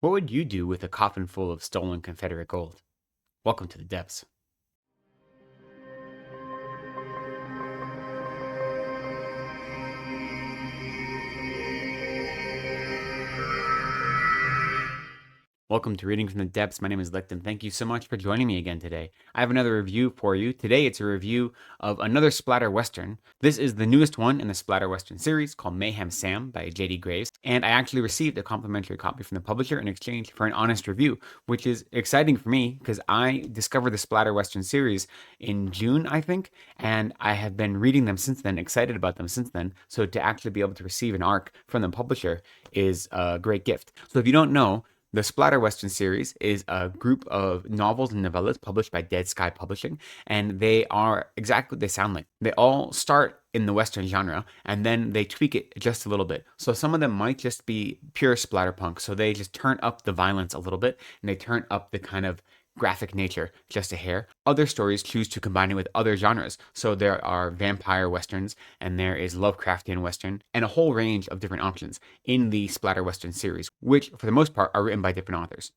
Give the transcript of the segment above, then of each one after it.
What would you do with a coffin full of stolen Confederate gold? Welcome to the depths. Welcome to Reading from the Depths. My name is Licton. Thank you so much for joining me again today. I have another review for you. Today it's a review of another Splatter Western. This is the newest one in the Splatter Western series called Mayhem Sam by J.D. Graves. And I actually received a complimentary copy from the publisher in exchange for an honest review, which is exciting for me because I discovered the Splatter Western series in June, I think, and I have been reading them since then, excited about them since then. So to actually be able to receive an ARC from the publisher is a great gift. So if you don't know, the Splatter Western series is a group of novels and novellas published by Dead Sky Publishing, and they are exactly what they sound like. They all start in the Western genre, and then they tweak it just a little bit. So some of them might just be pure splatterpunk, so they just turn up the violence a little bit, and they turn up the kind of graphic nature just a hair. Other stories choose to combine it with other genres. So there are vampire westerns, and there is Lovecraftian western, and a whole range of different options in the Splatter Western series, which for the most part are written by different authors.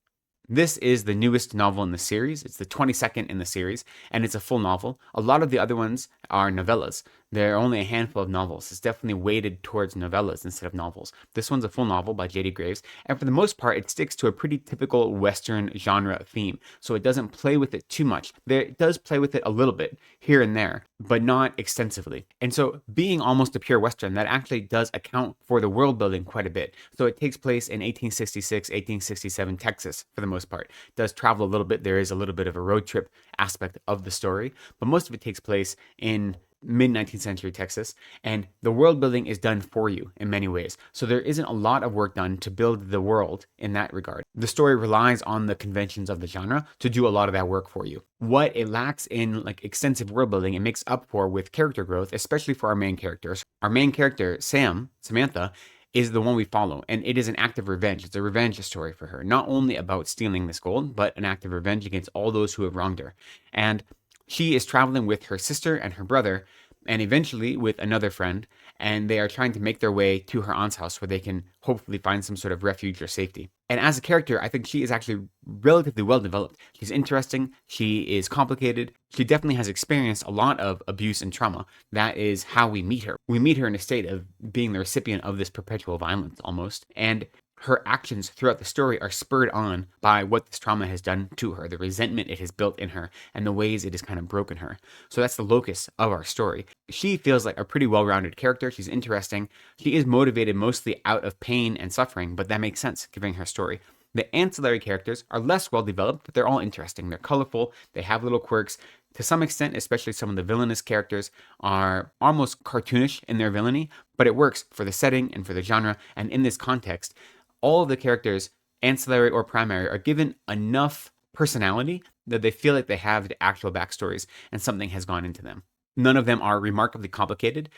This is the newest novel in the series. It's the 22nd in the series, and it's a full novel. A lot of the other ones are novellas. There are only a handful of novels. It's definitely weighted towards novellas instead of novels. This one's a full novel by J.D. Graves, and for the most part, it sticks to a pretty typical Western genre theme. So it doesn't play with it too much. It does play with it a little bit here and there, but not extensively. And so being almost a pure Western, that actually does account for the world building quite a bit. So it takes place in 1866, 1867 Texas for the most part. It does travel a little bit. There is a little bit of a road trip aspect of the story, but most of it takes place in mid-19th century Texas, and the world building is done for you in many ways. So there isn't a lot of work done to build the world in that regard. The story relies on the conventions of the genre to do a lot of that work for you. What it lacks in like extensive world building, it makes up for with character growth, especially for our main characters. Our main character, Samantha, is the one we follow, and it is an act of revenge. It's a revenge story for her, not only about stealing this gold, but an act of revenge against all those who have wronged her. And she is traveling with her sister and her brother, and eventually with another friend, and they are trying to make their way to her aunt's house where they can hopefully find some sort of refuge or safety. And as a character, I think she is actually relatively well developed. She's interesting, she is complicated, she definitely has experienced a lot of abuse and trauma. That is how we meet her. We meet her in a state of being the recipient of this perpetual violence almost, and her actions throughout the story are spurred on by what this trauma has done to her, the resentment it has built in her, and the ways it has kind of broken her. So that's the locus of our story. She feels like a pretty well-rounded character. She's interesting. She is motivated mostly out of pain and suffering, but that makes sense given her story. The ancillary characters are less well-developed, but they're all interesting. They're colorful. They have little quirks. To some extent, especially some of the villainous characters are almost cartoonish in their villainy, but it works for the setting and for the genre. And in this context, all of the characters, ancillary or primary, are given enough personality that they feel like they have the actual backstories and something has gone into them. None of them are remarkably complicated.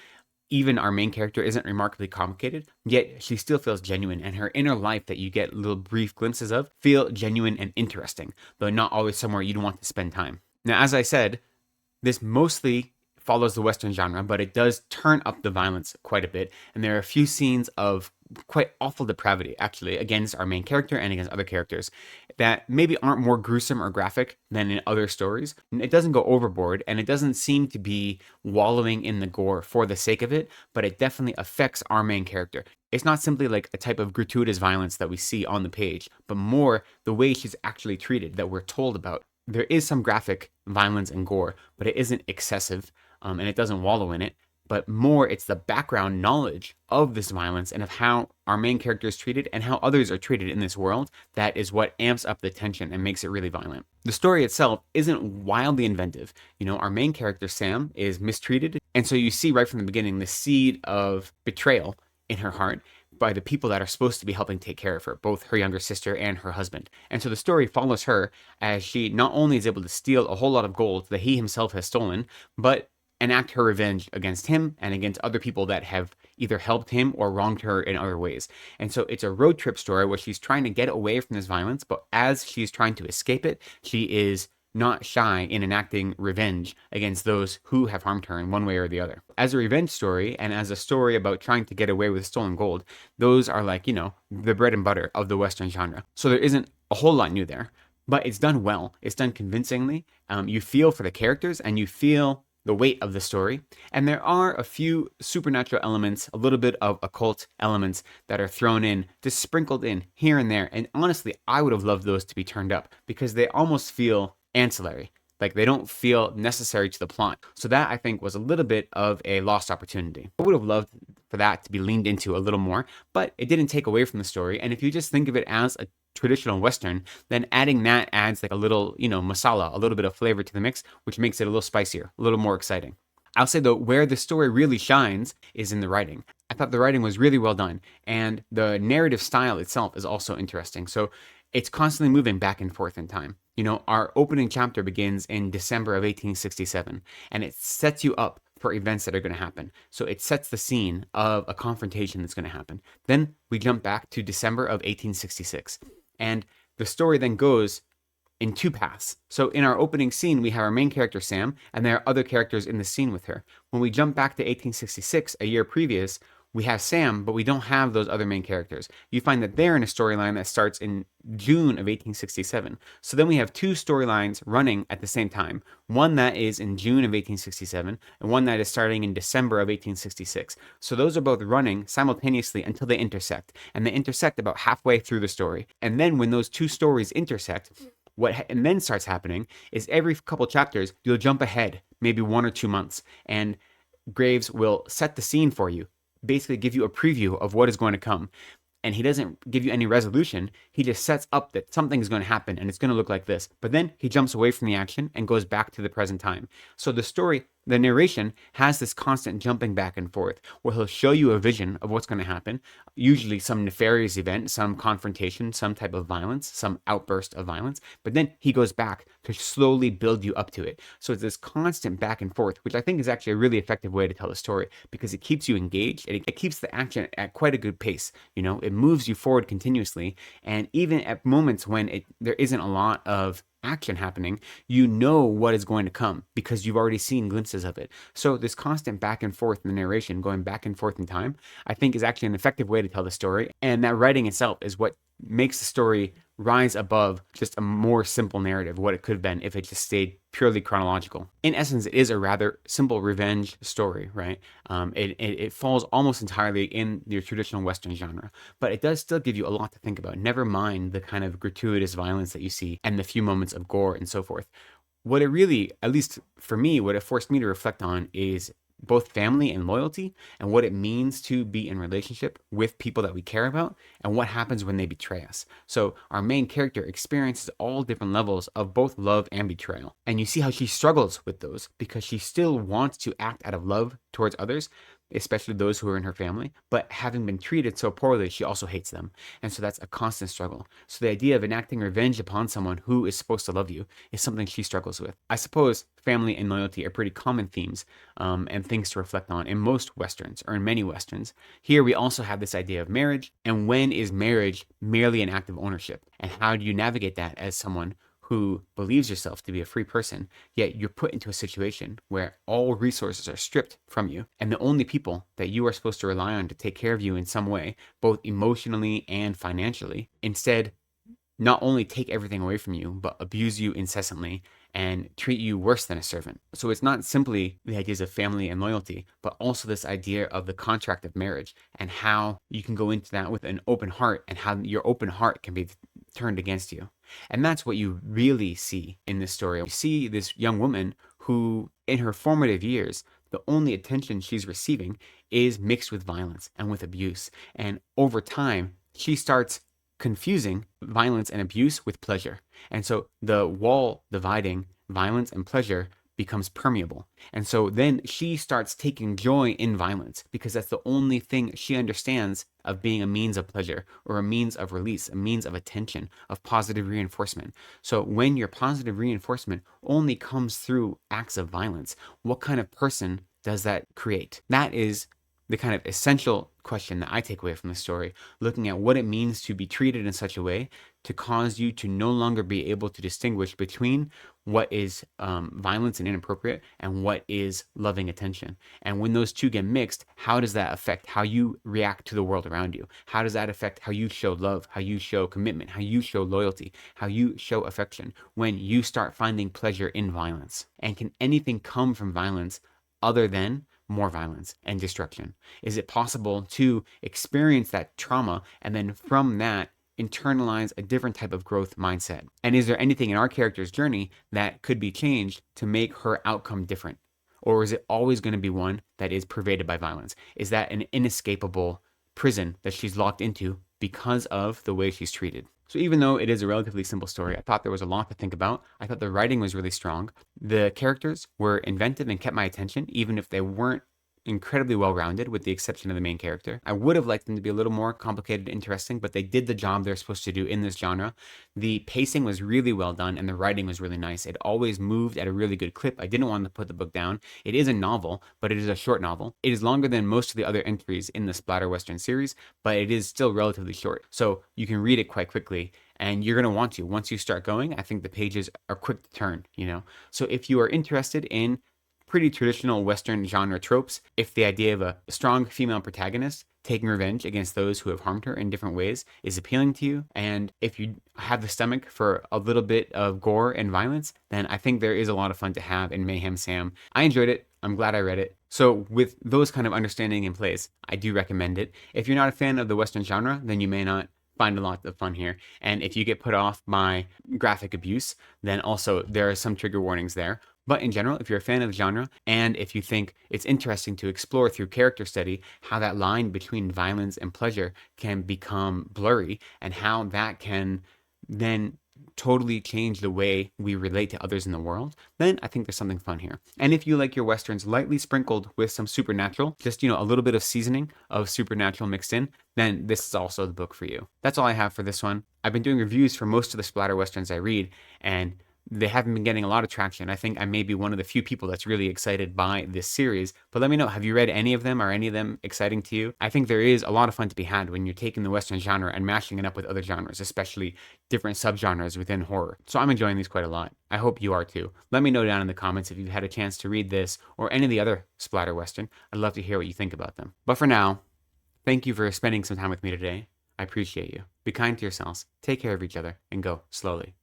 Even our main character isn't remarkably complicated, yet she still feels genuine, and her inner life that you get little brief glimpses of feel genuine and interesting, though not always somewhere you'd want to spend time. Now, as I said, this mostly follows the Western genre, but it does turn up the violence quite a bit, and there are a few scenes of quite awful depravity, actually, against our main character and against other characters that maybe aren't more gruesome or graphic than in other stories. It doesn't go overboard, and it doesn't seem to be wallowing in the gore for the sake of it, but it definitely affects our main character. It's not simply like a type of gratuitous violence that we see on the page, but more the way she's actually treated that we're told about. There is some graphic violence and gore, but it isn't excessive, and it doesn't wallow in it. But more, it's the background knowledge of this violence and of how our main character is treated and how others are treated in this world that is what amps up the tension and makes it really violent. The story itself isn't wildly inventive. You know, our main character, Sam, is mistreated, and so you see right from the beginning the seed of betrayal in her heart by the people that are supposed to be helping take care of her, both her younger sister and her husband. And so the story follows her as she not only is able to steal a whole lot of gold that he himself has stolen, but enact her revenge against him and against other people that have either helped him or wronged her in other ways. And so it's a road trip story where she's trying to get away from this violence, but as she's trying to escape it, she is not shy in enacting revenge against those who have harmed her in one way or the other. As a revenge story and as a story about trying to get away with stolen gold, those are like, the bread and butter of the Western genre. So there isn't a whole lot new there, but it's done well. It's done convincingly. You feel for the characters and you feel the weight of the story. And there are a few supernatural elements, a little bit of occult elements that are thrown in, just sprinkled in here and there. And honestly, I would have loved those to be turned up because they almost feel ancillary. Like they don't feel necessary to the plot. So that I think was a little bit of a lost opportunity. I would have loved for that to be leaned into a little more, but it didn't take away from the story. And if you just think of it as a traditional Western, then adding that adds like a little, masala, a little bit of flavor to the mix, which makes it a little spicier, a little more exciting. I'll say though, where the story really shines is in the writing. I thought the writing was really well done, and the narrative style itself is also interesting. So it's constantly moving back and forth in time. Our opening chapter begins in December of 1867, and it sets you up for events that are going to happen. So it sets the scene of a confrontation that's going to happen. Then we jump back to December of 1866, and the story then goes in two paths. So in our opening scene, we have our main character, Sam, and there are other characters in the scene with her. When we jump back to 1866, a year previous, we have Sam, but we don't have those other main characters. You find that they're in a storyline that starts in June of 1867. So then we have two storylines running at the same time. One that is in June of 1867 and one that is starting in December of 1866. So those are both running simultaneously until they intersect. And they intersect about halfway through the story. And then when those two stories intersect, and then starts happening is every couple chapters, you'll jump ahead, maybe 1 or 2 months, and Graves will set the scene for you, basically give you a preview of what is going to come. And he doesn't give you any resolution. He just sets up that something is going to happen and it's going to look like this. But then he jumps away from the action and goes back to the present time. So the story, the narration has this constant jumping back and forth where he'll show you a vision of what's going to happen, usually some nefarious event, some confrontation, some type of violence, some outburst of violence. But then he goes back to slowly build you up to it. So it's this constant back and forth, which I think is actually a really effective way to tell a story because it keeps you engaged and it keeps the action at quite a good pace. It moves you forward continuously. And even at moments when there isn't a lot of action happening, you know what is going to come because you've already seen glimpses of it. So this constant back and forth in the narration, going back and forth in time, I think is actually an effective way to tell the story. And that writing itself is what makes the story rise above just a more simple narrative, what it could have been if it just stayed purely chronological. In essence, it is a rather simple revenge story, right? It falls almost entirely in your traditional Western genre, but it does still give you a lot to think about. Never mind the kind of gratuitous violence that you see and the few moments of gore and so forth. What it really, at least for me, what it forced me to reflect on is both family and loyalty and what it means to be in relationship with people that we care about and what happens when they betray us. So our main character experiences all different levels of both love and betrayal. And you see how she struggles with those because she still wants to act out of love towards others, especially those who are in her family, but having been treated so poorly, she also hates them. And so that's a constant struggle. So the idea of enacting revenge upon someone who is supposed to love you is something she struggles with. I suppose family and loyalty are pretty common themes and things to reflect on in most Westerns, or in many Westerns. Here we also have this idea of marriage, and when is marriage merely an act of ownership? And how do you navigate that as someone who believes yourself to be a free person, yet you're put into a situation where all resources are stripped from you, and the only people that you are supposed to rely on to take care of you in some way, both emotionally and financially, instead not only take everything away from you, but abuse you incessantly and treat you worse than a servant. So it's not simply the ideas of family and loyalty, but also this idea of the contract of marriage and how you can go into that with an open heart and how your open heart can be turned against you. And that's what you really see in this story. You see this young woman who, in her formative years, the only attention she's receiving is mixed with violence and with abuse. And over time, she starts confusing violence and abuse with pleasure. And so the wall dividing violence and pleasure becomes permeable. And so then she starts taking joy in violence because that's the only thing she understands of being a means of pleasure or a means of release, a means of attention, of positive reinforcement. So when your positive reinforcement only comes through acts of violence, what kind of person does that create? That is the kind of essential question that I take away from the story, looking at what it means to be treated in such a way to cause you to no longer be able to distinguish between what is violence and inappropriate and what is loving attention. And when those two get mixed, how does that affect how you react to the world around you? How does that affect how you show love, how you show commitment, how you show loyalty, how you show affection when you start finding pleasure in violence? And can anything come from violence other than more violence and destruction? Is it possible to experience that trauma and then from that internalize a different type of growth mindset? And is there anything in our character's journey that could be changed to make her outcome different? Or is it always going to be one that is pervaded by violence? Is that an inescapable prison that she's locked into because of the way she's treated? So even though it is a relatively simple story, I thought there was a lot to think about. I thought the writing was really strong. The characters were inventive and kept my attention, even if they weren't incredibly well-rounded, with the exception of the main character. I would have liked them to be a little more complicated and interesting, but they did the job they're supposed to do in this genre. The pacing was really well done, and the writing was really nice. It always moved at a really good clip. I didn't want to put the book down. It is a novel, but it is a short novel. It is longer than most of the other entries in the Splatter Western series, but it is still relatively short. So you can read it quite quickly, and you're going to want to. Once you start going, I think the pages are quick to turn, So if you are interested in pretty traditional Western genre tropes, if the idea of a strong female protagonist taking revenge against those who have harmed her in different ways is appealing to you, and if you have the stomach for a little bit of gore and violence, then I think there is a lot of fun to have in Mayhem Sam. I enjoyed it. I'm glad I read it. So with those kind of understanding in place, I do recommend it. If you're not a fan of the Western genre, then you may not find a lot of fun here. And if you get put off by graphic abuse, then also there are some trigger warnings there. But in general, if you're a fan of the genre, and if you think it's interesting to explore through character study how that line between violence and pleasure can become blurry, and how that can then totally change the way we relate to others in the world, then I think there's something fun here. And if you like your Westerns lightly sprinkled with some supernatural, just, a little bit of seasoning of supernatural mixed in, then this is also the book for you. That's all I have for this one. I've been doing reviews for most of the Splatter Westerns I read, and they haven't been getting a lot of traction. I think I may be one of the few people that's really excited by this series, but let me know, have you read any of them? Are any of them exciting to you? I think there is a lot of fun to be had when you're taking the Western genre and mashing it up with other genres, especially different subgenres within horror. So I'm enjoying these quite a lot. I hope you are too. Let me know down in the comments if you've had a chance to read this or any of the other Splatter Western. I'd love to hear what you think about them. But for now, thank you for spending some time with me today. I appreciate you. Be kind to yourselves, take care of each other, and go slowly.